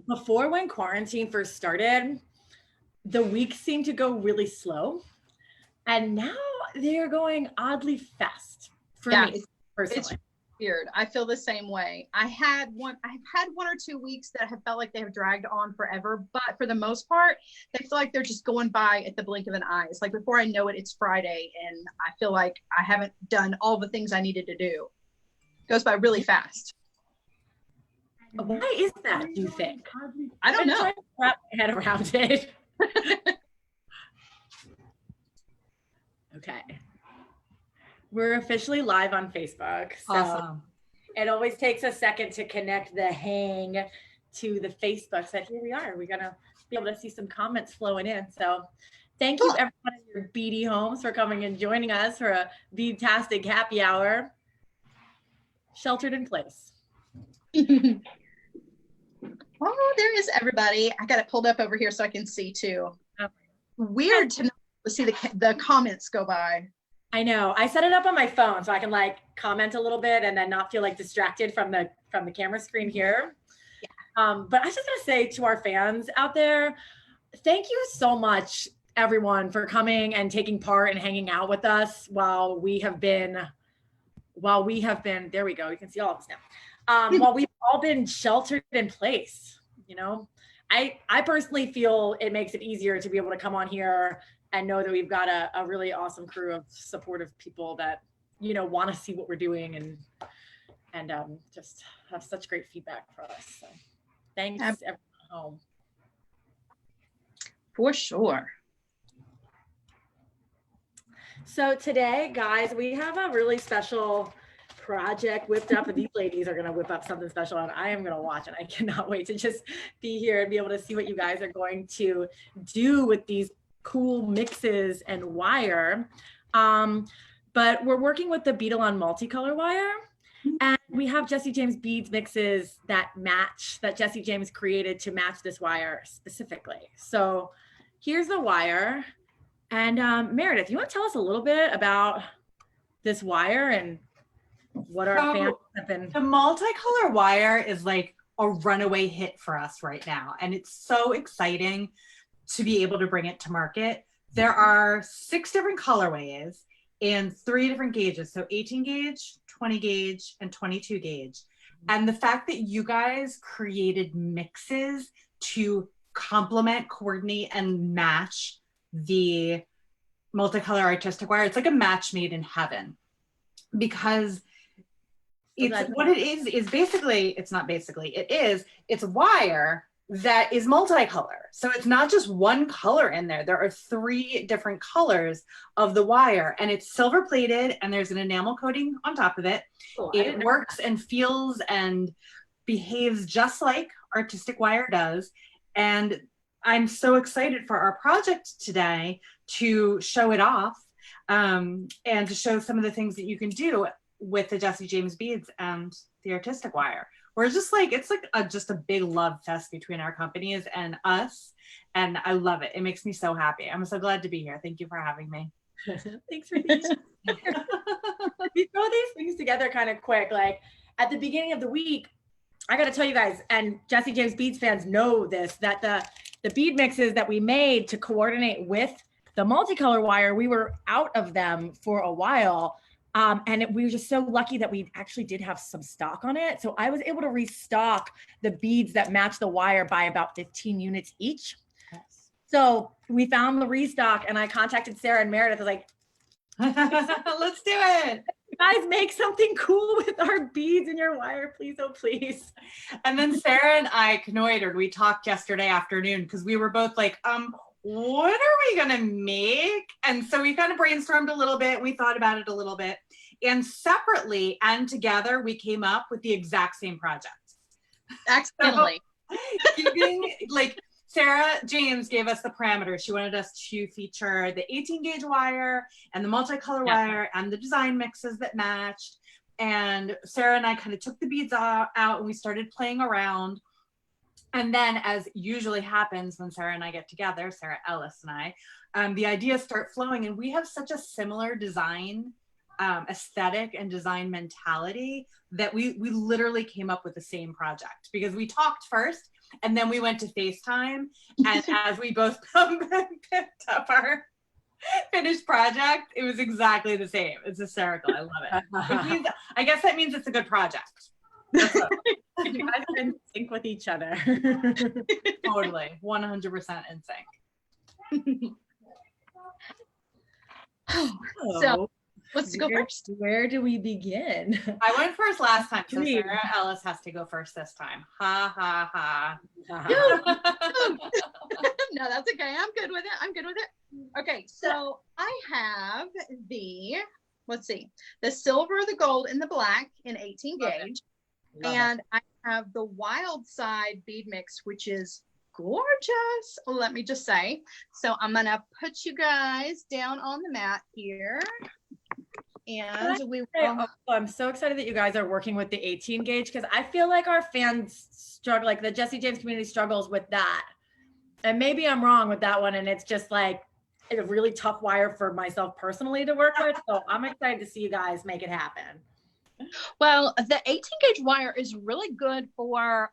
before when quarantine first started, the weeks seemed to go really slow. And now they're going oddly fast for me personally. It's weird. I feel the same way. I've had one or two weeks that have felt like they have dragged on forever, but for the most part, they feel like they're just going by at the blink of an eye. It's like before I know it, it's Friday, and I feel like I haven't done all the things I needed to do. It goes by really fast. Why is that, do you think? I don't know. I'm trying to wrap my head around it. Okay. We're officially live on Facebook. So awesome. It always takes a second to connect the hang to the Facebook. So here we are. We're going to be able to see some comments flowing in. So thank you everyone in your beady homes for coming and joining us for a beadtastic happy hour. Sheltered in place. Oh, there is everybody. I got it pulled up over here so I can see too. Okay. Weird to see the comments go by. I know. I set it up on my phone so I can like comment a little bit and then not feel like distracted from the camera screen here. Yeah. But I was just gonna say to our fans out there, thank you so much, everyone, for coming and taking part and hanging out with us while we have been, there we go, you can see all of us now. While we've all been sheltered in place, you know, I personally feel it makes it easier to be able to come on here and know that we've got a really awesome crew of supportive people that, you know, want to see what we're doing and just have such great feedback for us. So thanks everyone at home. For sure. So today, guys, we have a really special project whipped up, and these ladies are going to whip up something special, and I am going to watch, and I cannot wait to just be here and be able to see what you guys are going to do with these cool mixes and wire. But we're working with the Beadalon multicolor wire, and we have Jesse James beads mixes that Jesse James created to match this wire specifically. So here's the wire. And Meredith, you want to tell us a little bit about this wire and what our fans have been? The multicolor wire is like a runaway hit for us right now. And it's so exciting to be able to bring it to market. There are 6 different colorways and 3 different gauges. So 18 gauge, 20 gauge, and 22 gauge. And the fact that you guys created mixes to complement, coordinate, and match the multicolor artistic wire, it's like a match made in heaven. Because it's what it is basically, it's wire that is multicolor. So it's not just one color in there. There are 3 different colors of the wire, and it's silver plated, and there's an enamel coating on top of it. Oh, it works and feels and behaves just like artistic wire does. And I'm so excited for our project today to show it off and to show some of the things that you can do with the Jesse James beads and the artistic wire. We're just like, it's like just a big love fest between our companies and us. And I love it. It makes me so happy. I'm so glad to be here. Thank you for having me. Thanks for being here. We throw these things together kind of quick. Like at the beginning of the week, I got to tell you guys, and Jesse James beads fans know this, that the bead mixes that we made to coordinate with the multicolor wire, we were out of them for a while. We were just so lucky that we actually did have some stock on it. So I was able to restock the beads that match the wire by about 15 units each. Yes. So we found the restock, and I contacted Sara and Meredith. I was like, let's do it. You guys make something cool with our beads and your wire, please, oh please. And then Sara and I connoitered. We talked yesterday afternoon because we were both like, what are we gonna make? And so we kind of brainstormed a little bit. We thought about it a little bit, and separately and together we came up with the exact same project. Accidentally. So, like Sara James gave us the parameters. She wanted us to feature the 18 gauge wire and the multicolor wire and the design mixes that matched. And Sara and I kind of took the beads out and we started playing around. And then, as usually happens when Sara and I get together, Sara Ellis and I, the ideas start flowing, and we have such a similar design aesthetic and design mentality that we literally came up with the same project, because we talked first And then we went to FaceTime, and as we both picked up our finished project, it was exactly the same. It's hysterical. I love it. I guess that means it's a good project. You guys are in sync with each other. Totally, 100% in sync. So let's go first. Where do we begin? I went first last time, so Sara Ellis has to go first this time. Ha ha ha. No, that's okay. I'm good with it. Okay, so I have the, let's see, the silver, the gold, and the black in 18 gauge. And I have the wild side bead mix, which is gorgeous, let me just say. So I'm gonna put you guys down on the mat here. And I'm so excited that you guys are working with the 18 gauge, because I feel like our fans struggle, like the Jesse James community struggles with that. And maybe I'm wrong with that one, and it's just like a really tough wire for myself personally to work with. So I'm excited to see you guys make it happen. Well, the 18 gauge wire is really good for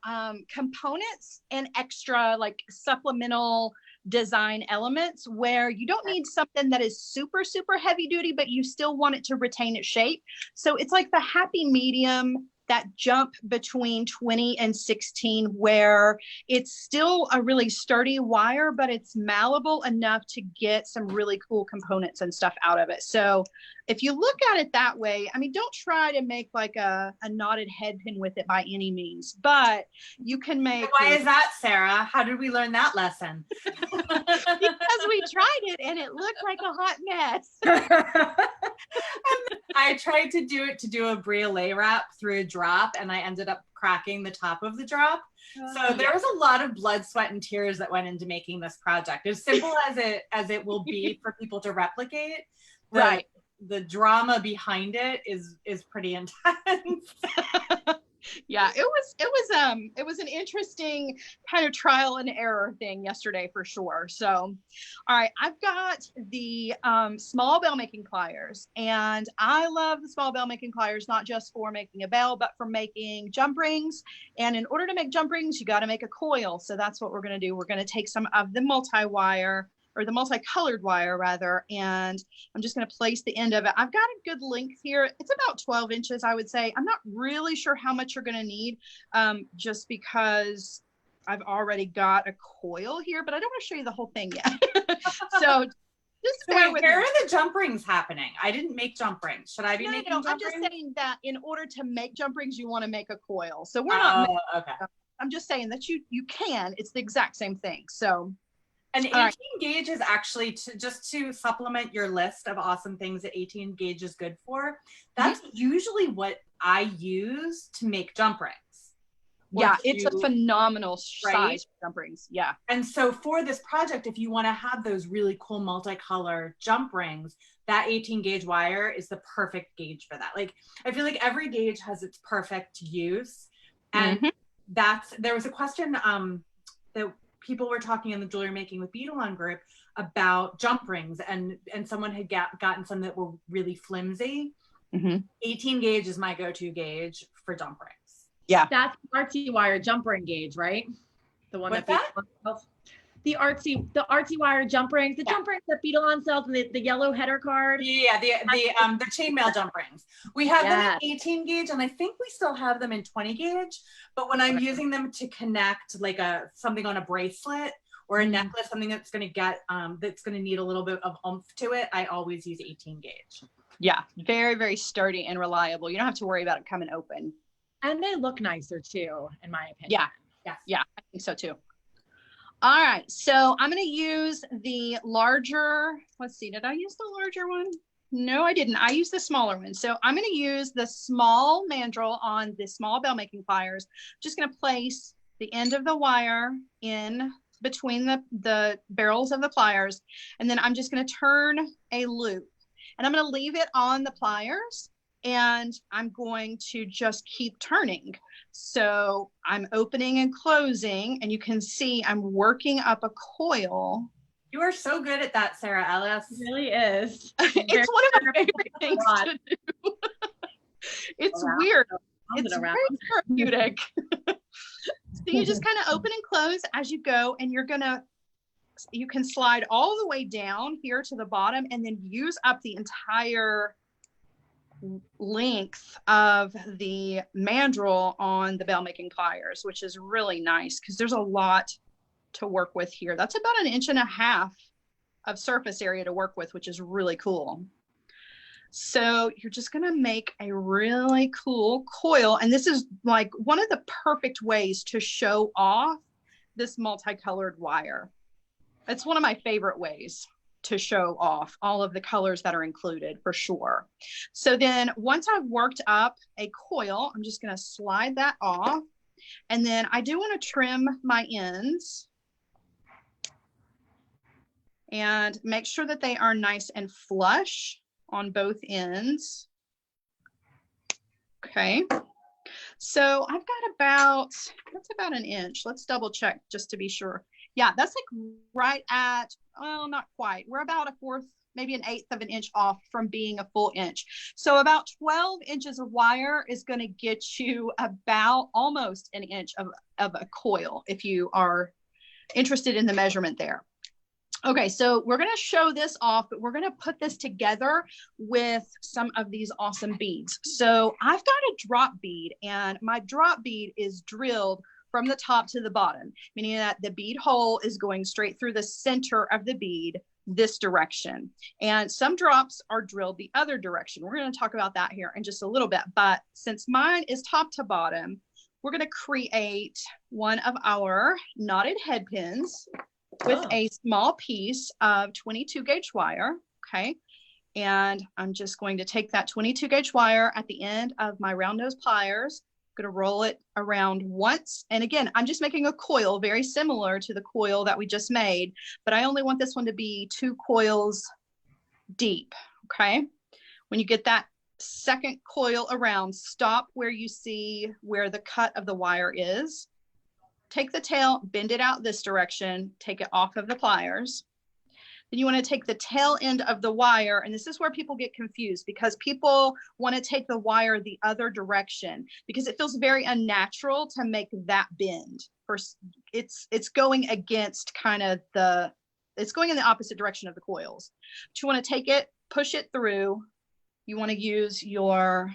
components and extra like supplemental design elements where you don't need something that is super, super heavy duty, but you still want it to retain its shape. So it's like the happy medium, that jump between 20 and 16, where it's still a really sturdy wire, but it's malleable enough to get some really cool components and stuff out of it. So if you look at it that way, I mean, don't try to make like a knotted head pin with it by any means, but you can make. Why is that, Sara? How did we learn that lesson? Because we tried it and it looked like a hot mess. I tried to do a briolet wrap through a drop, and I ended up cracking the top of the drop. So there was a lot of blood, sweat, and tears that went into making this project. As simple as it will be for people to replicate, right? The drama behind it is pretty intense. Yeah, it was an interesting kind of trial and error thing yesterday for sure. So, all right, I've got the small bell making pliers, and I love the small bell making pliers, not just for making a bell, but for making jump rings. And in order to make jump rings, you got to make a coil. So that's what we're going to do. We're going to take some of the multi-wire, or the multicolored wire rather, and I'm just going to place the end of it. I've got a good length here. It's about 12 inches, I would say. I'm not really sure how much you're going to need, just because I've already got a coil here, but I don't want to show you the whole thing yet. So just bear with me. Where are the jump rings happening? I didn't make jump rings. Should I be making jump rings? I'm just saying that in order to make jump rings, you want to make a coil. So we're not okay. I'm just saying that you can. It's the exact same thing. So. And 18 gauge is actually just to supplement your list of awesome things that 18 gauge is good for. That's usually what I use to make jump rings. Yeah, it's a phenomenal size for jump rings. Yeah. And so for this project, if you want to have those really cool multicolor jump rings, that 18 gauge wire is the perfect gauge for that. Like, I feel like every gauge has its perfect use. And there was a question that people were talking in the jewelry making with Beadalon group about jump rings, and someone had gotten some that were really flimsy. 18 gauge is my go-to gauge for jump rings. Yeah, that's artsy wire jump ring gauge, right? The one the artsy wire jump rings, the jump rings that Beadalon sells, and the yellow header card. Yeah, the chainmail jump rings. We have them in 18 gauge, and I think we still have them in 20 gauge. But when I'm using them to connect like something on a bracelet or a necklace, something that's going to get that's going to need a little bit of oomph to it, I always use 18 gauge. Yeah, very, very sturdy and reliable. You don't have to worry about it coming open. And they look nicer too, in my opinion. Yeah, I think so too. All right, so I'm going to use the larger, let's see, did I use the larger one? No, I didn't. I used the smaller one. So I'm going to use the small mandrel on the small bell making pliers. I'm just going to place the end of the wire in between the barrels of the pliers, and then I'm just going to turn a loop. And I'm going to leave it on the pliers, and I'm going to just keep turning. So I'm opening and closing, and you can see I'm working up a coil. You are so good at that, Sara Ellis. It really is. It's one of my favorite things to do. It's weird. It's very therapeutic. So you just kind of open and close as you go, and you can slide all the way down here to the bottom and then use up the entire length of the mandrel on the bell making pliers, which is really nice because there's a lot to work with here. That's about 1.5 inches of surface area to work with, which is really cool. So you're just going to make a really cool coil. And this is like one of the perfect ways to show off this multicolored wire. It's one of my favorite ways to show off all of the colors that are included, for sure. So then once I've worked up a coil, I'm just going to slide that off. And then I do want to trim my ends and make sure that they are nice and flush on both ends. Okay. So I've got that's about 1 inch. Let's double check just to be sure. Yeah, that's like right at, well, not quite. We're about 1/4, maybe 1/8 of an inch off from being a full inch. So about 12 inches of wire is going to get you about almost 1 inch of a coil if you are interested in the measurement there. Okay, so we're going to show this off, but we're going to put this together with some of these awesome beads. So I've got a drop bead, and my drop bead is drilled from the top to the bottom, meaning that the bead hole is going straight through the center of the bead this direction. And some drops are drilled the other direction. We're going to talk about that here in just a little bit. But since mine is top to bottom, we're going to create one of our knotted head pins with a small piece of 22 gauge wire. Okay. And I'm just going to take that 22 gauge wire at the end of my round nose pliers. I'm going to roll it around once. And again, I'm just making a coil very similar to the coil that we just made, but I only want this one to be 2 coils deep. Okay. When you get that second coil around, stop where you see where the cut of the wire is. Take the tail, bend it out this direction, take it off of the pliers. Then you want to take the tail end of the wire, and this is where people get confused because people want to take the wire the other direction because it feels very unnatural to make that bend. It's going against it's going in the opposite direction of the coils. But you want to take it, push it through. You want to use your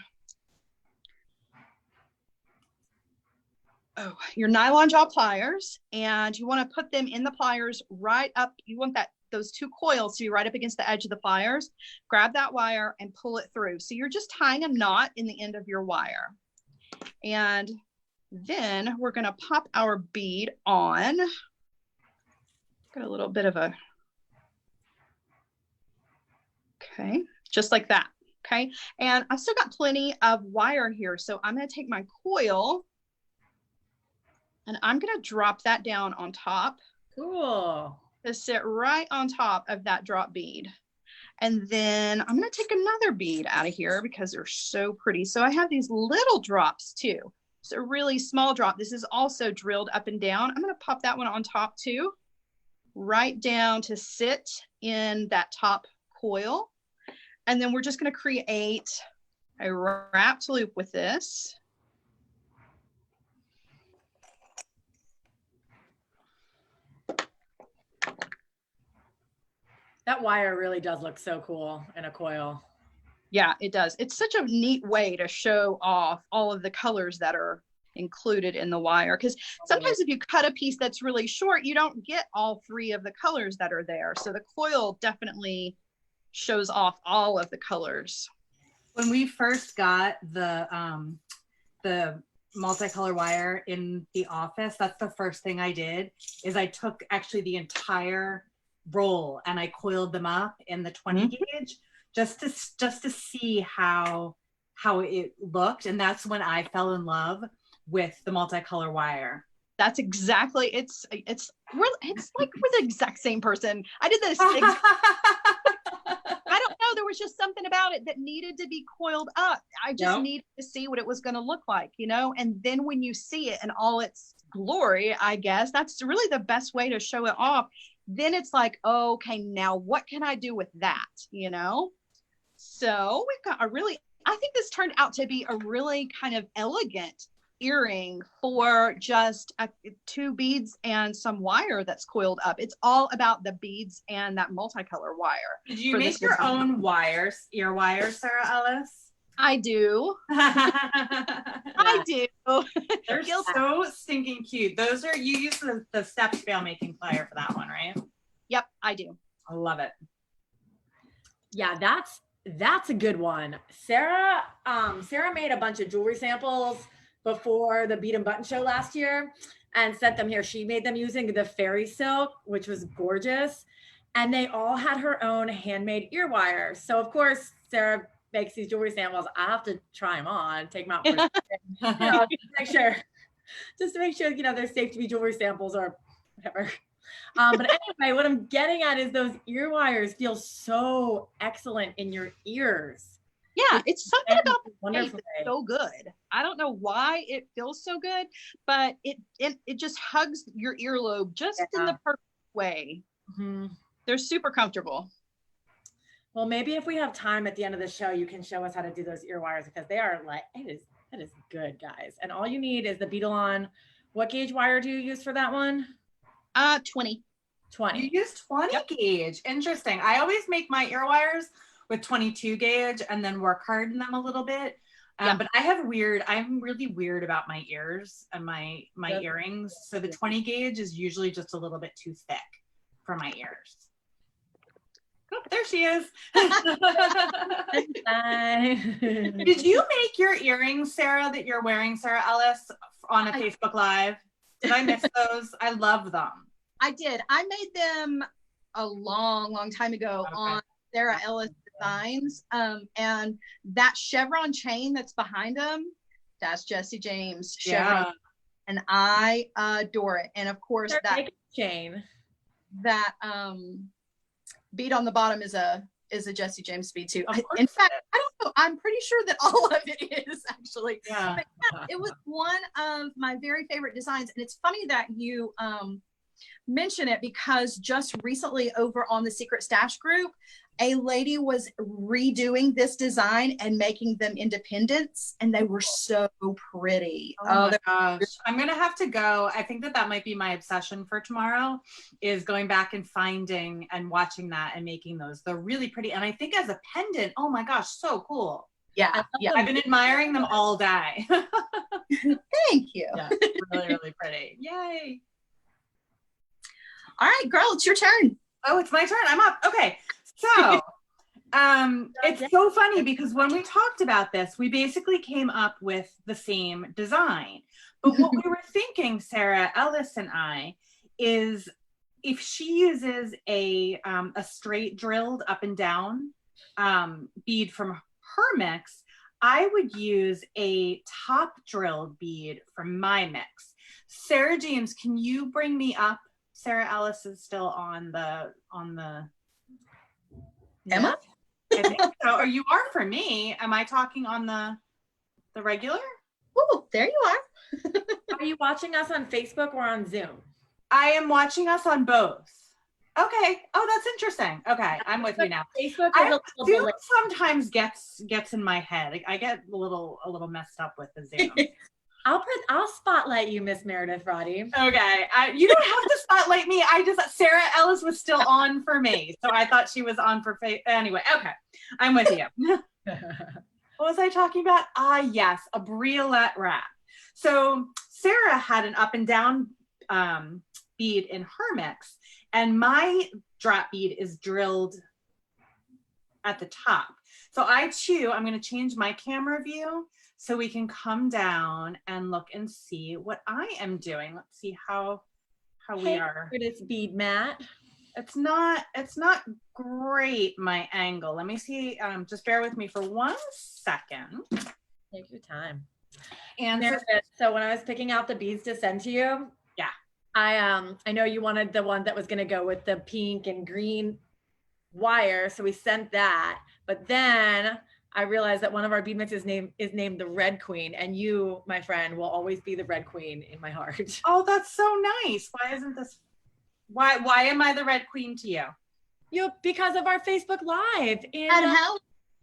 nylon jaw pliers, and you want to put them in the pliers right up. You want those 2 coils to be right up against the edge of the pliers. Grab that wire and pull it through. So you're just tying a knot in the end of your wire. And then we're going to pop our bead on. Got a little bit of okay, just like that. Okay. And I've still got plenty of wire here. So I'm going to take my coil and I'm going to drop that down on top. Cool. To sit right on top of that drop bead. And then I'm going to take another bead out of here because they're so pretty. So I have these little drops too. It's a really small drop. This is also drilled up and down. I'm going to pop that one on top too, right down to sit in that top coil. And then we're just going to create a wrapped loop with this. That wire really does look so cool in a coil. Yeah, it does. It's such a neat way to show off all of the colors that are included in the wire. Because sometimes if you cut a piece that's really short, you don't get all 3 of the colors that are there. So the coil definitely shows off all of the colors. When we first got the multicolor wire in the office, that's the first thing I did is I took actually the entire roll and I coiled them up in the 20 gauge just to see how it looked, and that's when I fell in love with the multicolor wire. That's exactly, it's like we're the exact same person. I did this I don't know, there was just something about it that needed to be coiled up. I just needed to see what it was going to look like, and then when you see it in all its glory, I guess that's really the best way to show it off. Then it's like, okay, now what can I do with that? So we've got I think this turned out to be a really kind of elegant earring for just 2 beads and some wire that's coiled up. It's all about the beads and that multicolor wire. Did you make your own wires, ear wires, Sara Ellis? I do. I do. They're so stinking cute. Those are, you use the step scale making plier for that one, right? Yep, I do. I love it. Yeah, that's a good one. Sarah made a bunch of jewelry samples before the Bead and Button show last year and sent them here. She made them using the fairy silk, which was gorgeous. And they all had her own handmade ear wire. So of course, Sarah makes these jewelry samples. I have to try them on, take them out for just to make sure, they're safe to be jewelry samples or whatever. But anyway, what I'm getting at is those ear wires feel so excellent in your ears. Yeah, it's something about the taste wonderful. that's so good. I don't know why it feels so good, but it just hugs your earlobe just in the perfect way. Mm-hmm. They're super comfortable. Well, maybe if we have time at the end of the show, you can show us how to do those ear wires because they are like, it is good, guys. And all you need is the Beadalon. What gauge wire do you use for that one? 20. You use 20 gauge. Interesting. I always make my ear wires with 22 gauge and then work hard in them a little bit. But I'm really weird about my ears and my earrings. So the 20 gauge is usually just a little bit too thick for my ears. Oh, there she is. Did you make your earrings, Sarah, that you're wearing, Sara Ellis, on a Facebook Live? Did I miss those? I love them. I did. I made them a long time ago on Sara Ellis Designs. And that chevron chain that's behind them, that's Jesse James chevron. Yeah. And I adore it. And of course that chain, that bead on the bottom is a Jesse James bead too. In fact, I don't know. I'm pretty sure that all of it is actually. Yeah. But yeah, it was one of my very favorite designs. And it's funny that you mention it because just recently over on the Secret Stash group, a lady was redoing this design and making them independents, and they were so pretty. Oh my gosh. I'm going to have to go. I think that might be my obsession for tomorrow, is going back and finding and watching that and making those. They're really pretty. And I think as a pendant, oh my gosh, so cool. Yeah. I've been admiring them all day. Thank you. Yeah, really pretty. Yay. All right, girl, it's your turn. Oh, it's my turn. I'm up. Okay. So it's so funny because when we talked about this, we basically came up with the same design. But what we were thinking, Sara Ellis and I, is if she uses a straight drilled up and down bead from her mix, I would use a top drilled bead from my mix. Sarah James, can you bring me up? Sara Ellis is still on the Emma? I think so. Or you are for me. Am I talking on the regular? Oh, there you are. Are you watching us on Facebook or on Zoom? I am watching us on both. Okay. Oh, that's interesting. Okay, I'm with you now. Facebook Zoom sometimes gets in my head. I get a little messed up with the Zoom. I'll spotlight you, Miss Meredith Roddy. Okay. You don't have to spotlight me. Sara Ellis was still on for me. So I thought she was on for anyway. Okay. I'm with you. What was I talking about? Yes. A briolette wrap. So Sarah had an up and down bead in her mix, and my drop bead is drilled at the top. So I'm going to change my camera view so we can come down and look and see what I am doing. Let's see how we are. This bead mat. It's not great, my angle. Let me see. Just bear with me for 1 second. Take your time. And so when I was picking out the beads to send to you, I know you wanted the one that was going to go with the pink and green wire, so we sent that. But then I realized that one of our bead mixes is named the Red Queen, and you, my friend, will always be the Red Queen in my heart. Oh, that's so nice. Why isn't this? Why am I the Red Queen to you? Because of our Facebook Live. And how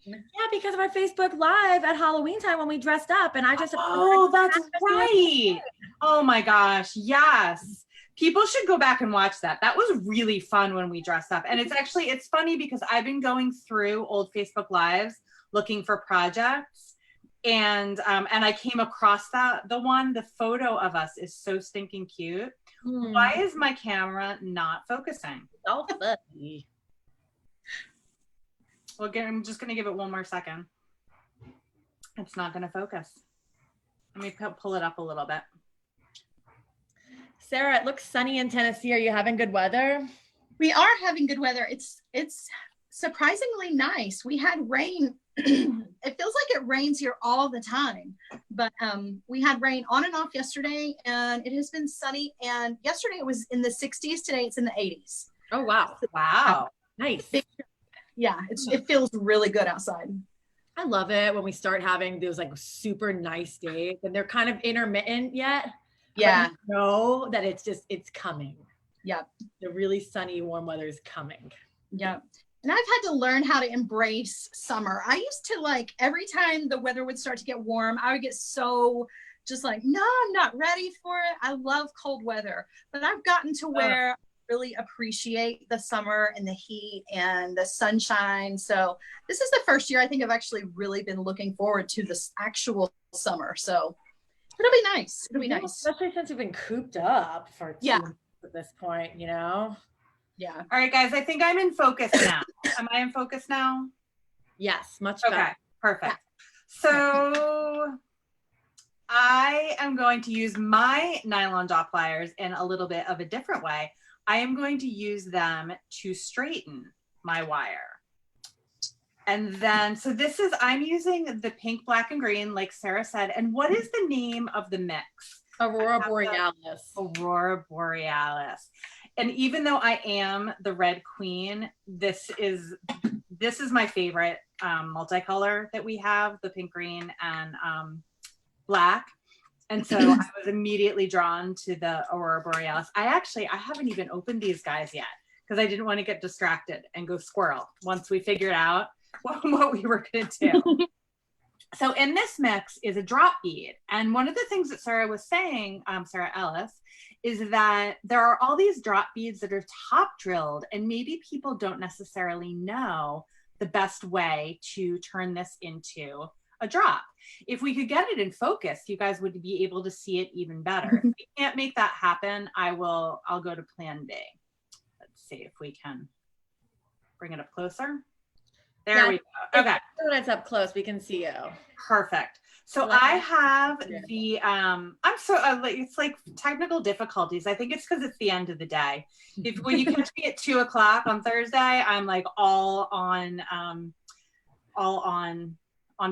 Yeah, because of our Facebook Live at Halloween time when we dressed up, and I just Oh, that's right. Oh my gosh, yes. People should go back and watch that. That was really fun when we dressed up. And it's funny because I've been going through old Facebook Lives looking for projects, and I came across the photo of us is so stinking cute. Why is my camera not focusing? so funny. Well, again, I'm just going to give it one more second. It's not going to focus. Let me pull it up a little bit. Sarah, it looks sunny in Tennessee. Are you having good weather? We are having good weather. It's surprisingly nice. We had rain. It feels like it rains here all the time, but we had rain on and off yesterday, and it has been sunny. And yesterday it was in the 60s. Today it's in the 80s. Oh, wow. Wow. Nice. Yeah, it feels really good outside. I love it when we start having those like super nice days, and they're kind of intermittent yet. Yeah. But you know that it's coming. Yeah. The really sunny, warm weather is coming. Yeah. And I've had to learn how to embrace summer. I used to, like, every time the weather would start to get warm, I would get so just like, no, I'm not ready for it. I love cold weather. But I've gotten to where I really appreciate the summer and the heat and the sunshine. So this is the first year I think I've actually really been looking forward to this actual summer. So it'll be nice. It'll be nice. Especially since we've been cooped up for 2 months at this point, you know? Yeah. All right, guys, I think I'm in focus now. Am I in focus now? Yes, much Okay, better. perfect. So I am going to use my nylon dot pliers in a little bit of a different way. I am going to use them to straighten my wire. And then, so I'm using the pink, black, and green, like Sarah said. And what is the name of the mix? Aurora Borealis. Aurora Borealis. And even though I am the red queen, this is my favorite multicolor that we have, the pink, green, and black. And so I was immediately drawn to the Aurora Borealis. I haven't even opened these guys yet because I didn't want to get distracted and go squirrel once we figured out what we were going to do. So in this mix is a drop bead. And one of the things that Sara was saying, Sara Ellis, is that there are all these drop beads that are top drilled, and maybe people don't necessarily know the best way to turn this into a drop. If we could get it in focus, you guys would be able to see it even better. If we can't make that happen, I'll go to plan B. Let's see if we can bring it up closer. There we go. Okay. When it's up close, we can see you. Perfect. So I have the, it's like technical difficulties. I think it's because it's the end of the day. When you catch me at 2 o'clock on Thursday, I'm like all on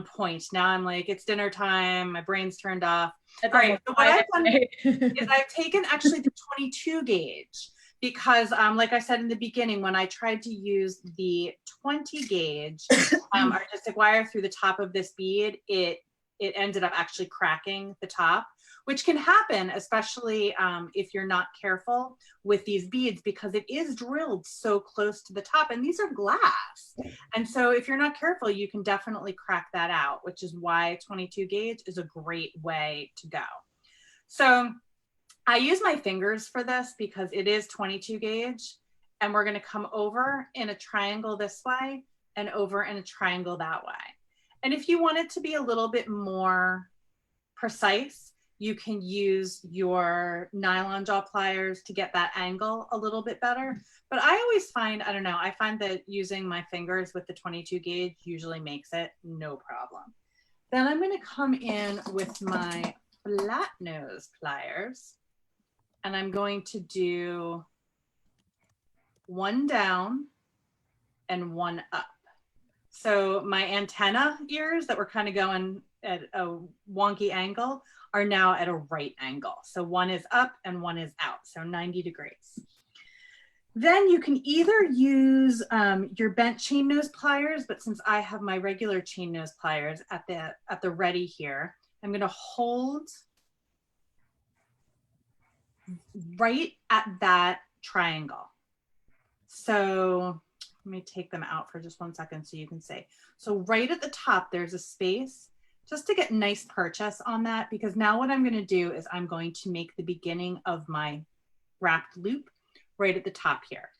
point. Now I'm like, it's dinner time. My brain's turned off. All right. So what I've done is I've taken actually the 22 gauge. Because like I said in the beginning, when I tried to use the 20 gauge artistic wire through the top of this bead, it ended up actually cracking the top, which can happen, especially if you're not careful with these beads, because it is drilled so close to the top, and these are glass. And so if you're not careful, you can definitely crack that out, which is why 22 gauge is a great way to go. So I use my fingers for this because it is 22 gauge, and we're going to come over in a triangle this way and over in a triangle that way. And if you want it to be a little bit more precise, you can use your nylon jaw pliers to get that angle a little bit better. But I always find, I find that using my fingers with the 22 gauge usually makes it no problem. Then I'm going to come in with my flat nose pliers. And I'm going to do one down and one up. So my antenna ears that were kind of going at a wonky angle are now at a right angle. So one is up and one is out, so 90 degrees. Then you can either use your bent chain nose pliers, but since I have my regular chain nose pliers at the ready here, I'm going to hold right at that triangle. So let me take them out for just 1 second so you can see. So right at the top, there's a space just to get nice purchase on that, because now what I'm going to do is I'm going to make the beginning of my wrapped loop right at the top here.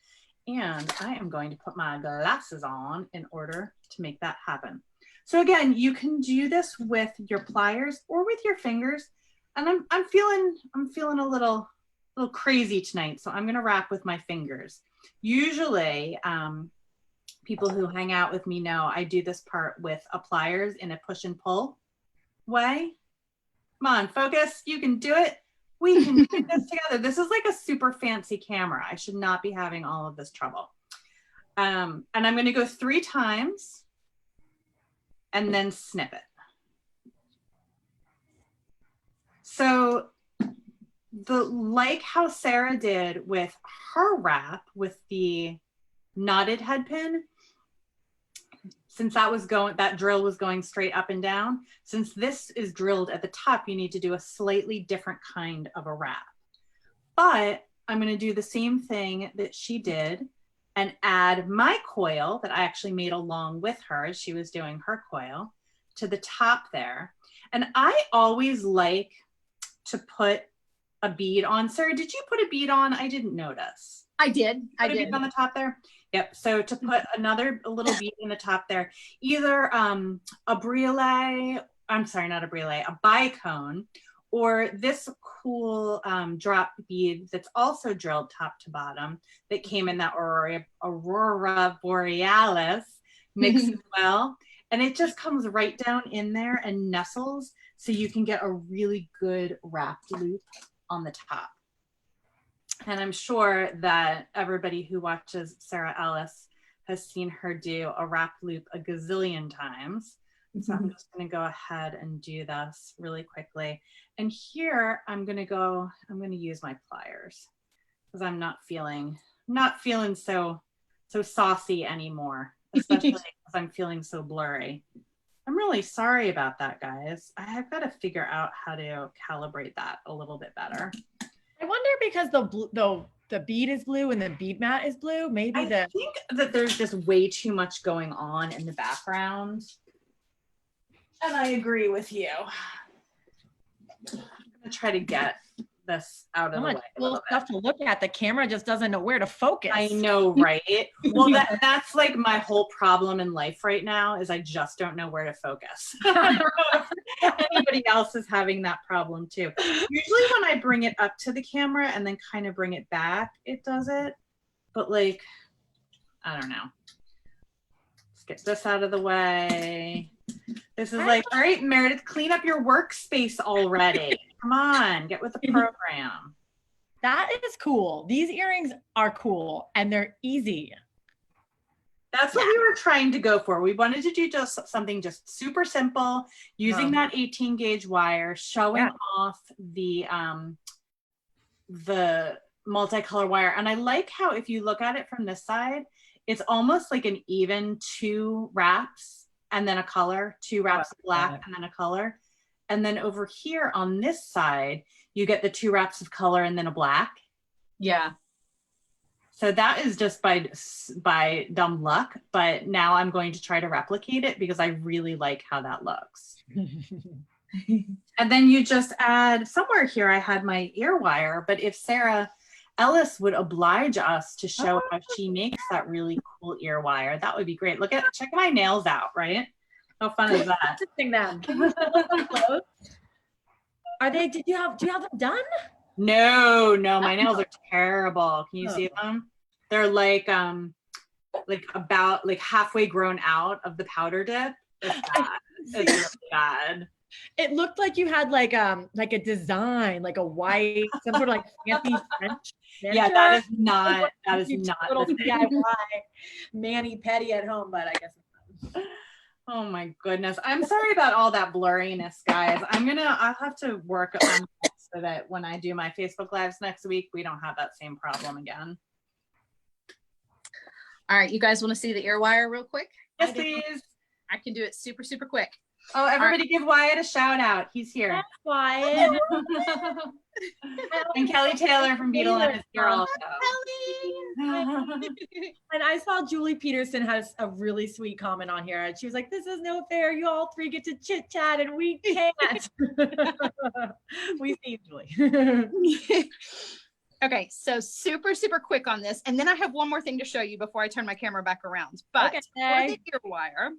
And I am going to put my glasses on in order to make that happen. So again, you can do this with your pliers or with your fingers. And I'm feeling a little crazy tonight, so I'm gonna wrap with my fingers. Usually, people who hang out with me know I do this part with a pliers in a push and pull way. Come on, focus, you can do it. We can do this together. This is like a super fancy camera. I should not be having all of this trouble. And I'm gonna go 3 times and then snip it. So like how Sara did with her wrap with the knotted head pin, since that drill was going straight up and down, since this is drilled at the top, you need to do a slightly different kind of a wrap. But I'm going to do the same thing that she did and add my coil that I actually made along with her as she was doing her coil to the top there. And I always like to put a bead on. Sara, did you put a bead on? I didn't notice. I did. I did. On the top there? Yep. So to put a little bead in the top there, either a briolet, I'm sorry, not a briolet, a bicone, or this cool drop bead that's also drilled top to bottom that came in that Aurora Borealis mix as well. And it just comes right down in there and nestles, so you can get a really good wrapped loop on the top. And I'm sure that everybody who watches Sara Ellis has seen her do a wrap loop a gazillion times. So I'm just going to go ahead and do this really quickly. And here I'm going to use my pliers because I'm not feeling so saucy anymore, especially because I'm feeling so blurry. I'm really sorry about that, guys. I have got to figure out how to calibrate that a little bit better. I wonder, because the bead is blue and the bead mat is blue, maybe I think that there's just way too much going on in the background. And I agree with you. I'm gonna try to get this out of the way. Cool stuff to look at. The camera just doesn't know where to focus. I know, right? Well, that's like my whole problem in life right now, is I just don't know where to focus. I don't know if anybody else is having that problem too. Usually when I bring it up to the camera and then kind of bring it back, it does it. But like, I don't know. Let's get this out of the way. This is like, all right, Meredith, clean up your workspace already. Come on, get with the program. That is cool. These earrings are cool and they're easy. That's what we were trying to go for. We wanted to do just something just super simple, using that 18 gauge wire, showing off the multicolor wire. And I like how, if you look at it from this side, it's almost like an even 2 wraps and then a color, 2 wraps of black and then a color. And then over here on this side, you get the 2 wraps of color and then a black. Yeah. So that is just by dumb luck, but now I'm going to try to replicate it because I really like how that looks. And then you just add, somewhere here I had my ear wire, but if Sara Ellis would oblige us to show how she makes that really cool ear wire, that would be great. Check my nails out, right? How fun is that? Close. Are they? Do you have them done? No, my nails are terrible. Can you see them? They're like about halfway grown out of the powder dip. It's bad. It's really bad. It looked like you had like a design, like a white, some sort of like fancy French. Yeah, that is not little DIY mani pedi at home, but I guess it's not. Oh my goodness. I'm sorry about all that blurriness, guys. I'll have to work on it so that when I do my Facebook Lives next week, we don't have that same problem again. All right, you guys want to see the ear wire real quick? Yes, please. I can do it super, super quick. Oh, everybody give Wyatt a shout out. He's here. That's Wyatt. And Kelly Taylor from Beadalon is here also. And I saw Julie Peterson has a really sweet comment on here. And she was like, this is no fair. You all three get to chit chat and we can't. We see Julie. Okay, so super, super quick on this. And then I have one more thing to show you before I turn my camera back around. But for the ear wire,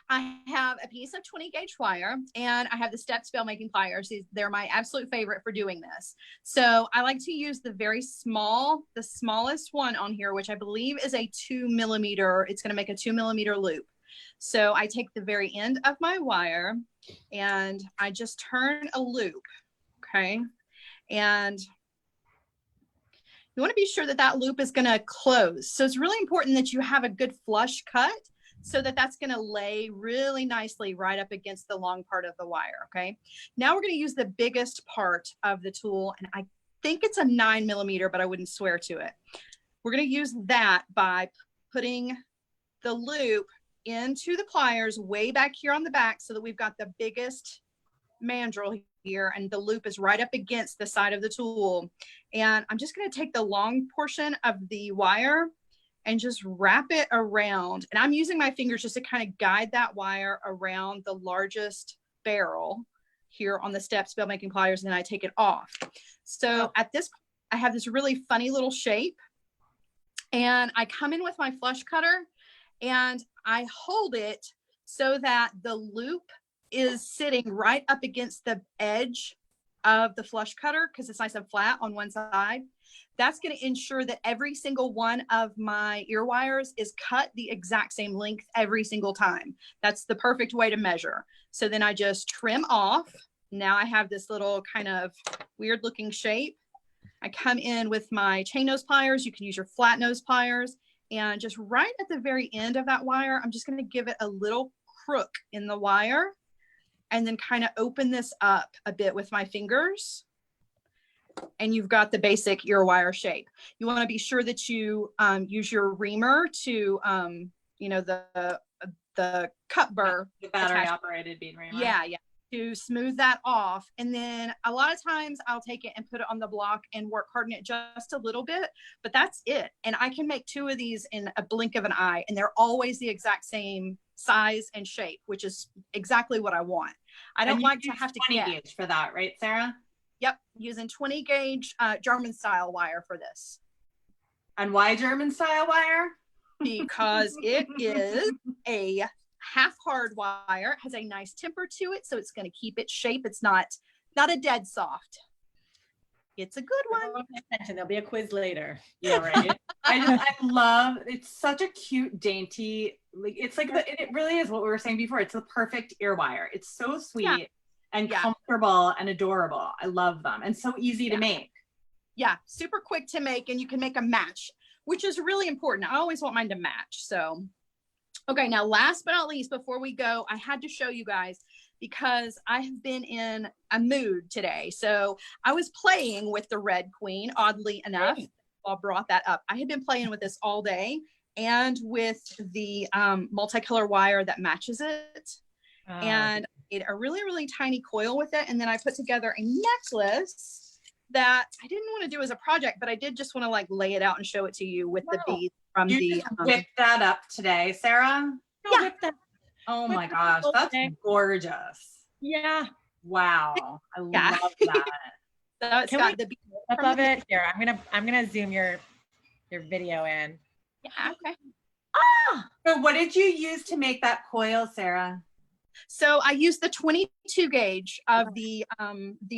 I have a piece of 20 gauge wire and I have the step spell making pliers. They're my absolute favorite for doing this. So I like to use the smallest one on here, which I believe is a 2 millimeter. It's going to make a 2 millimeter loop. So I take the very end of my wire and I just turn a loop. Okay. And you want to be sure that that loop is going to close. So it's really important that you have a good flush cut so that that's going to lay really nicely right up against the long part of the wire. Okay. Now we're going to use the biggest part of the tool. And I think it's a 9 millimeter, but I wouldn't swear to it. We're going to use that by putting the loop into the pliers way back here on the back so that we've got the biggest mandrel here and the loop is right up against the side of the tool. And I'm just going to take the long portion of the wire and just wrap it around. And I'm using my fingers just to kind of guide that wire around the largest barrel here on the step spell making pliers, and then I take it off. So at this point, I have this really funny little shape, and I come in with my flush cutter and I hold it so that the loop is sitting right up against the edge of the flush cutter because it's nice and flat on one side. That's going to ensure that every single one of my ear wires is cut the exact same length every single time. That's the perfect way to measure. So then I just trim off. Now I have this little kind of weird looking shape. I come in with my chain nose pliers. You can use your flat nose pliers. And just right at the very end of that wire, I'm just going to give it a little crook in the wire and then kind of open this up a bit with my fingers. And you've got the basic ear wire shape. You want to be sure that you use your reamer to, you know, the cut burr. The battery operated bead reamer. Yeah, to smooth that off. And then a lot of times I'll take it and put it on the block and work harden it just a little bit, but that's it. And I can make 2 of these in a blink of an eye, and they're always the exact same size and shape, which is exactly what I want. I don't like to have to 20 gauge for that, right, Sarah? Yep, using 20 gauge German style wire for this. And why German style wire? Because it is a half hard wire, has a nice temper to it, so it's going to keep its shape. It's not a dead soft. It's a good one. There'll be a quiz later. Yeah, right. I love, it's such a cute, dainty, like it's like it really is what we were saying before. It's the perfect ear wire. It's so sweet and comfortable and adorable. I love them and so easy to make. Yeah, super quick to make, and you can make a match, which is really important. I always want mine to match. So, okay, now last but not least, before we go, I had to show you guys because I have been in a mood today. So I was playing with the Red Queen, oddly enough. I brought that up. I had been playing with this all day and with the multicolor wire that matches it. And I made a really, really tiny coil with it. And then I put together a necklace that I didn't want to do as a project, but I did just want to like lay it out and show it to you with the beads from you just whipped that up today, Sarah? Yeah. Oh my gosh, that's gorgeous. Yeah. Wow. I love that. So it's got the bead above it. Here, I'm gonna zoom your video in. Yeah, okay. So what did you use to make that coil, Sarah? So I used the 22 gauge of the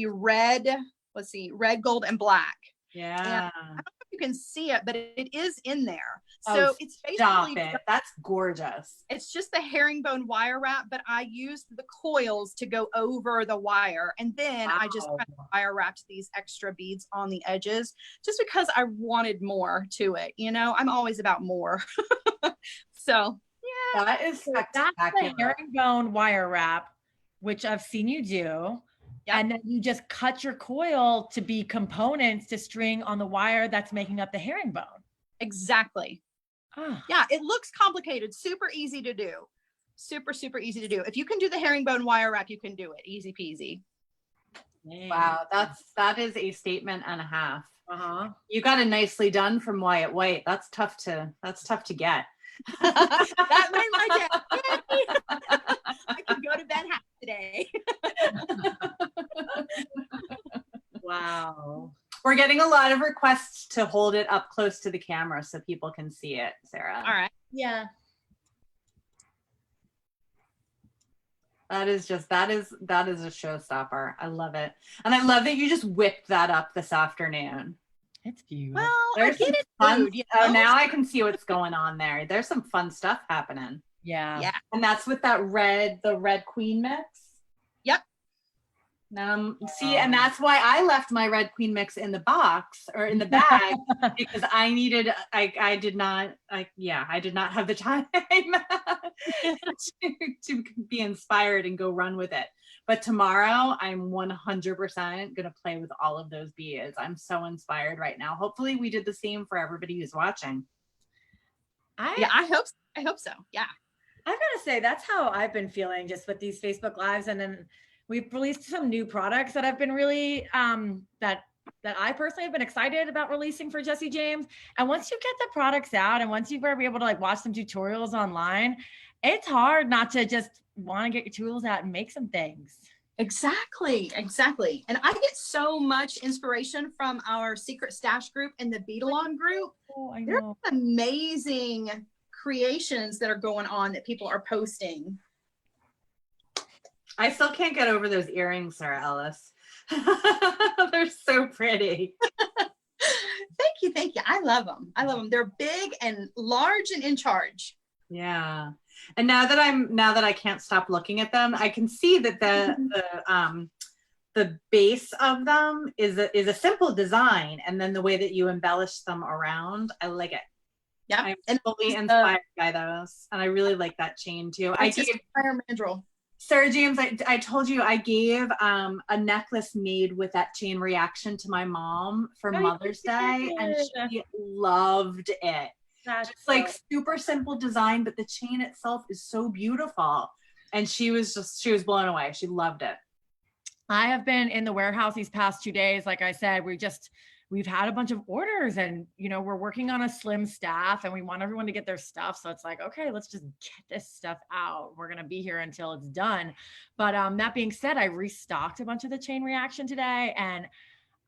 red, let's see, red, gold, and black. Yeah. And I don't know if you can see it, but it is in there. So it's basically, that's gorgeous. It's just the herringbone wire wrap, but I used the coils to go over the wire. And then I just kind of wire wrapped these extra beads on the edges just because I wanted more to it. You know, I'm always about more. So yeah. That is spectacular. That's the herringbone wire wrap, which I've seen you do. Yep. And then you just cut your coil to be components to string on the wire that's making up the herringbone. Exactly. Oh. Yeah, it looks complicated, super easy to do. Super, super easy to do. If you can do the herringbone wire wrap, you can do it. Easy peasy. Wow, that is a statement and a half. Uh-huh. You got it nicely done from Wyatt White. That's tough to get. That made my day. I can go to bed happy today. Wow. We're getting a lot of requests to hold it up close to the camera so people can see it, Sarah. All right. Yeah. That is a showstopper. I love it. And I love that you just whipped that up this afternoon. It's beautiful. Well, There's I get it. fun, Food, you know? oh, now I can see what's going on there. There's some fun stuff happening. Yeah. Yeah. And that's with the red queen mix. Yep. See, and that's why I left my red queen mix in the box or in the bag because I did not have the time to be inspired and go run with it. But tomorrow I'm 100% going to play with all of those beads. I'm so inspired right now. Hopefully we did the same for everybody who's watching. I hope so. Yeah. I've got to say, that's how I've been feeling just with these Facebook Lives. And then we've released some new products that I've been really, that I personally have been excited about releasing for Jesse James. And once you get the products out and once you've been able to like watch some tutorials online, it's hard not to just want to get your tools out and make some things. Exactly. And I get so much inspiration from our secret stash group and the Beadalon group. Oh, I There's know. amazing creations that are going on that people are posting. I still can't get over those earrings, Sara Ellis. They're so pretty. Thank you. I love them. They're big and large and in charge. Yeah. And now that I can't stop looking at them, I can see that the base of them is a simple design, and then the way that you embellish them around, I like it. Yeah, I'm fully inspired by those, and I really like that chain too. I gave fire mandrel. Sarah James, I told you I gave a necklace made with that chain reaction to my mom for Mother's Day, and she loved it. That's just like super simple design, but the chain itself is so beautiful. And she was blown away. She loved it. I have been in the warehouse these past 2 days. Like I said, we've had a bunch of orders and, we're working on a slim staff and we want everyone to get their stuff. So it's like, okay, let's just get this stuff out. We're going to be here until it's done. But that being said, I restocked a bunch of the chain reaction today, and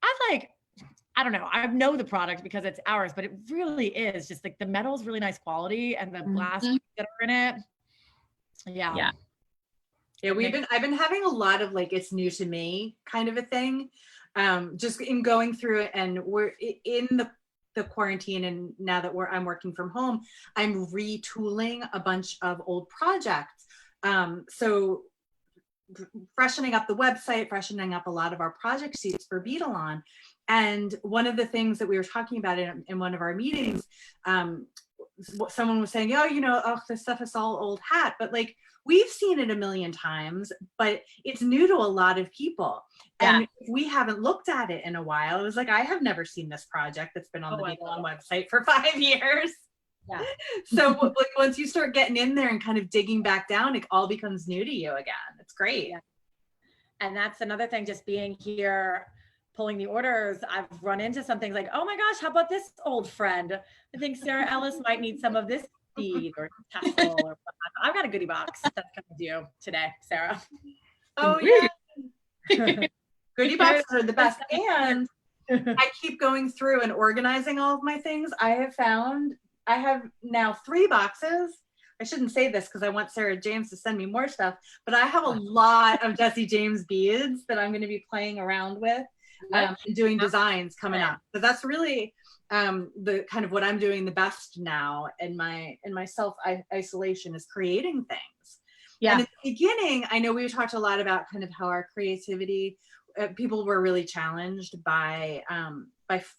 I don't know. I know the product because it's ours, but it really is just like the metal is really nice quality and the glass that are in it. Yeah. I've been having a lot of like, it's new to me kind of a thing. Just in going through it, and we're in the quarantine, and now that I'm working from home, I'm retooling a bunch of old projects. So freshening up the website, freshening up a lot of our project sheets for Beadalon. And one of the things that we were talking about in one of our meetings, someone was saying, this stuff is all old hat, but like we've seen it a million times, but it's new to a lot of people. And we haven't looked at it in a while. It was like, I have never seen this project that's been on the Beadalon website for 5 years. Yeah. So like once you start getting in there and kind of digging back down, it all becomes new to you again. It's great. Yeah. And that's another thing, just being here, pulling the orders, I've run into some things like, oh my gosh, how about this old friend? I think Sara Ellis might need some of this bead or tassel or whatnot. I've got a goodie box that's coming to you today, Sarah. Oh yeah. Goodie boxes are the best. And I keep going through and organizing all of my things. I have now 3 boxes. I shouldn't say this because I want Sarah James to send me more stuff, but I have a lot of Jesse James beads that I'm going to be playing around with. And doing designs coming up. So that's really the kind of what I'm doing the best now in my self isolation is creating things. Yeah. And at the beginning, I know we talked a lot about kind of how our creativity, people were really challenged by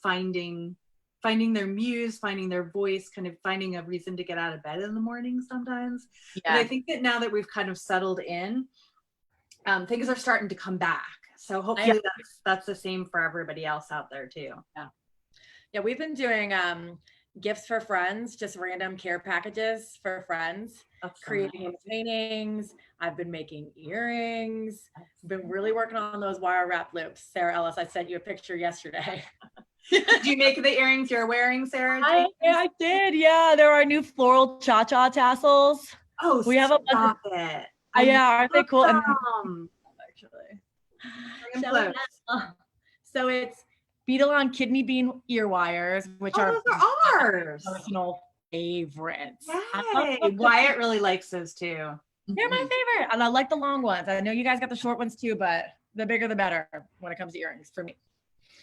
finding their muse, finding their voice, kind of finding a reason to get out of bed in the morning sometimes. Yeah. But I think that now that we've kind of settled in, things are starting to come back. So hopefully that's the same for everybody else out there too. Yeah, we've been doing gifts for friends, just random care packages for friends, That's so creating nice. paintings. I've been making earrings. Been really working on those wire wrap loops. Sarah Ellis, I sent you a picture yesterday. Did you make the earrings you're wearing, Sarah? I did. Yeah, there are new floral cha-cha tassels. Oh, We have a bunch stop it. yeah, aren't they cool? And Actually. show it now. So it's Beadalon kidney bean ear wires, which Oh, are those are ours. personal favorites. Yay. Wyatt really likes those too. They're my favorite. And I like the long ones. I know you guys got the short ones too, but the bigger the better when it comes to earrings for me.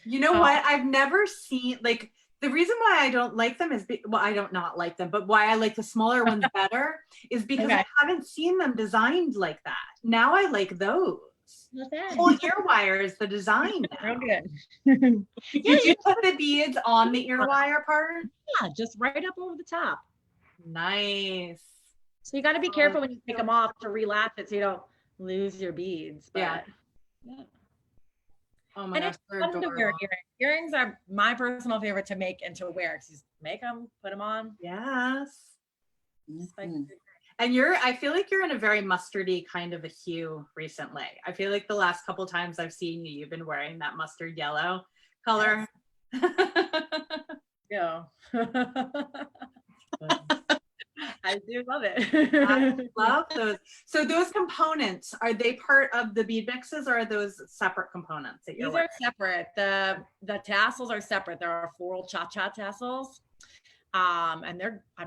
You know what? I've never seen, like, the reason why I don't like them is, well, I don't not like them, but why I like the smaller ones better is because I haven't seen them designed like that. Now I like those. Not bad. Whole ear wire is the design now. Real good. Did you put the beads on the ear wire part? Yeah, just right up over the top. Nice. So you got to be careful when you take them off to relapse it so you don't lose your beads. But, yeah. Oh my and gosh, it's fun to wear earrings. Earrings are my personal favorite to make and to wear. Just make them, put them on. Yes. Mm-hmm. And I feel like you're in a very mustardy kind of a hue recently. I feel like the last couple times I've seen you, you've been wearing that mustard yellow color. Yeah. I do love it. I love those. So those components, are they part of the bead mixes or are those separate components that you're wearing? These are separate. The tassels are separate. There are floral cha-cha tassels. And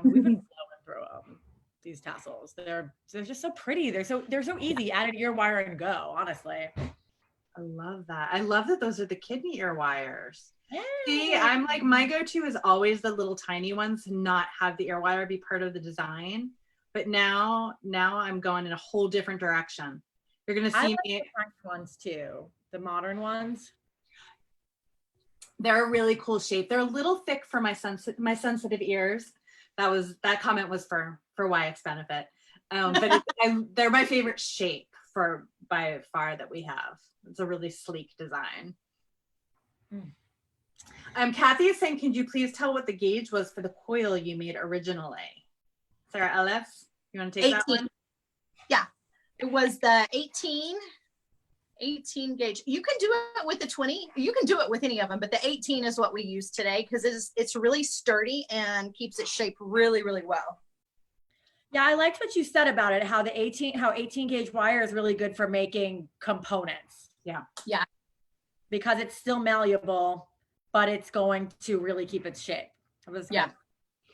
we've been flowing through them. These tassels, they're just so pretty. They're so easy. Add an ear wire and go, honestly. I love that. I love that those are the kidney ear wires. Yeah. See, I'm like, my go-to is always the little tiny ones to not have the ear wire be part of the design. But now I'm going in a whole different direction. You're gonna see me. The ones too, the modern ones. They're a really cool shape. They're a little thick for my sensitive ears. That comment was for Wyatt's benefit. But they're my favorite shape by far that we have. It's a really sleek design. Kathy is saying, can you please tell what the gauge was for the coil you made originally? Sara Ellis, you want to take 18. That one? Yeah, it was the 18 gauge. You can do it with the 20. You can do it with any of them, but the 18 is what we use today because it's really sturdy and keeps its shape really, really well. Yeah, I liked what you said about it, how 18 gauge wire is really good for making components. Yeah. Yeah. Because it's still malleable, but it's going to really keep its shape.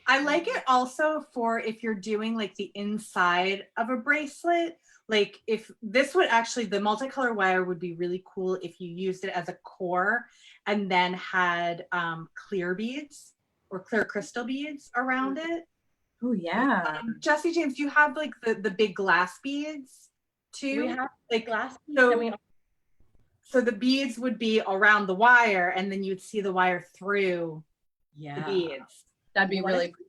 I like it also for if you're doing like the inside of a bracelet. Like if this would actually, the multicolor wire would be really cool if you used it as a core and then had clear beads or clear crystal beads around it. Oh yeah. Jessie James, do you have like the big glass beads too? We have like glass beads. So the beads would be around the wire and then you'd see the wire through the beads. That'd be really cool.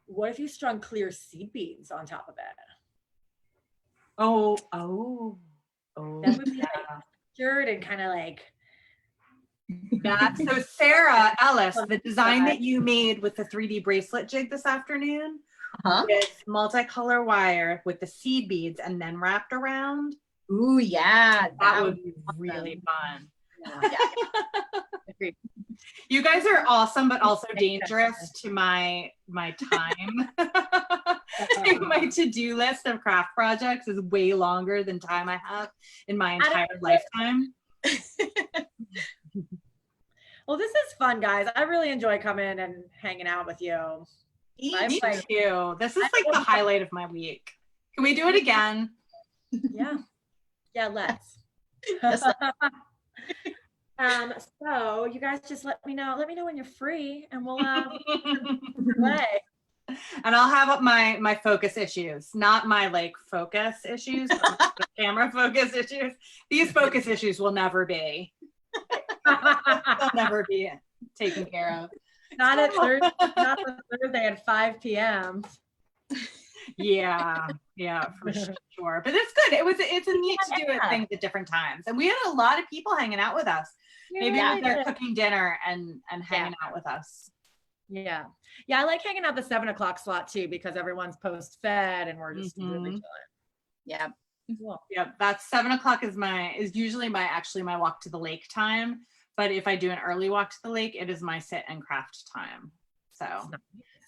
What if you strung clear seed beads on top of it? Oh. That would be like cured and kind of like. Yeah. So Sara Ellis, the design that you made with the 3D bracelet jig this afternoon, with multicolor wire with the seed beads and then wrapped around. Ooh, yeah. That would be really fun. Yeah. You guys are awesome, but also dangerous to my time. My to-do list of craft projects is way longer than time I have in my entire lifetime. Well, this is fun, guys. I really enjoy coming and hanging out with you. Me too. This is like the highlight of my week. Can we do it again? Yeah, let's. So you guys just let me know when you're free and we'll play. And I'll have up my focus issues, not my like focus issues, but the camera focus issues. These focus issues will never be. They'll never be taken care of. Not on Thursday at 5 p.m. Yeah, for sure. But it's good. It's a neat to do things at different times. And we had a lot of people hanging out with us. Maybe they're cooking dinner and hanging out with us. Yeah. Yeah. I like hanging out the 7 o'clock slot too, because everyone's post fed and we're just really chilling. Yeah. Cool. Yep, that's 7 o'clock is usually my walk to the lake time. But if I do an early walk to the lake, it is my sit and craft time. So, Nice.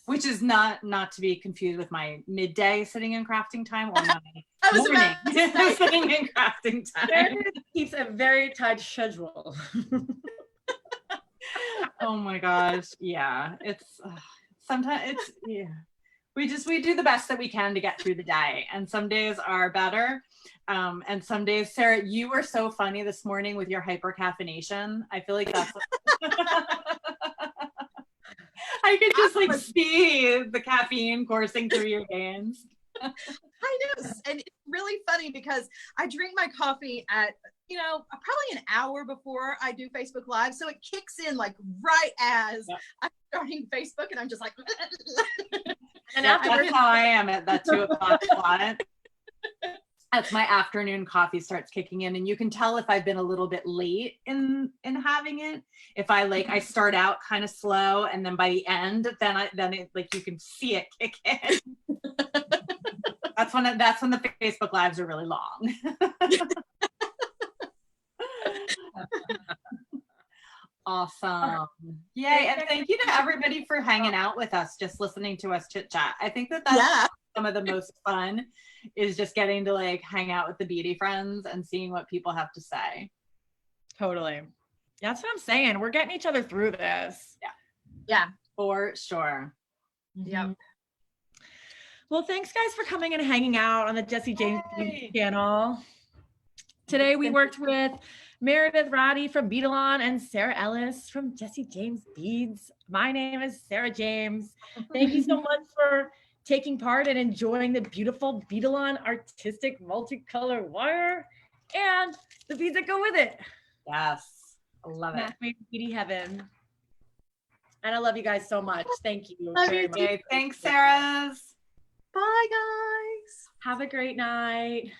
which is not to be confused with my midday sitting and crafting time or my I was morning about to say. sitting and crafting time. Meredith keeps a very tight schedule. Oh my gosh, yeah, it's sometimes it's yeah. We do the best that we can to get through the day, and some days are better. And some days, Sarah, you were so funny this morning with your hyper caffeination. I feel like that's I could just like see the caffeine coursing through your veins. I know, and it's really funny because I drink my coffee at probably an hour before I do Facebook Live, so it kicks in like right as I'm starting Facebook, and I'm just like. And that's how I am at that 2 o'clock slot. That's my afternoon coffee starts kicking in, and you can tell if I've been a little bit late in having it. If I start out kind of slow, and then by the end, then it like you can see it kick in. That's when the Facebook Lives are really long. Awesome. Yay. And thank you to everybody for hanging out with us, just listening to us chit chat. I think that's some of the most fun is just getting to like hang out with the Beady friends and seeing what people have to say. Totally. That's what I'm saying. We're getting each other through this. Yeah. For sure. Yep. Well, thanks guys for coming and hanging out on the Jessie James channel. Today we worked with Meredith Roddy from Beadalon and Sara Ellis from Jessie James Beads. My name is Sarah James. Thank you so much for taking part and enjoying the beautiful Beadalon artistic multicolor wire and the beads that go with it. Yes, I love it. Made Beady heaven. And I love you guys so much. Thank you very much. Thanks, Sarah's. Bye, guys. Have a great night.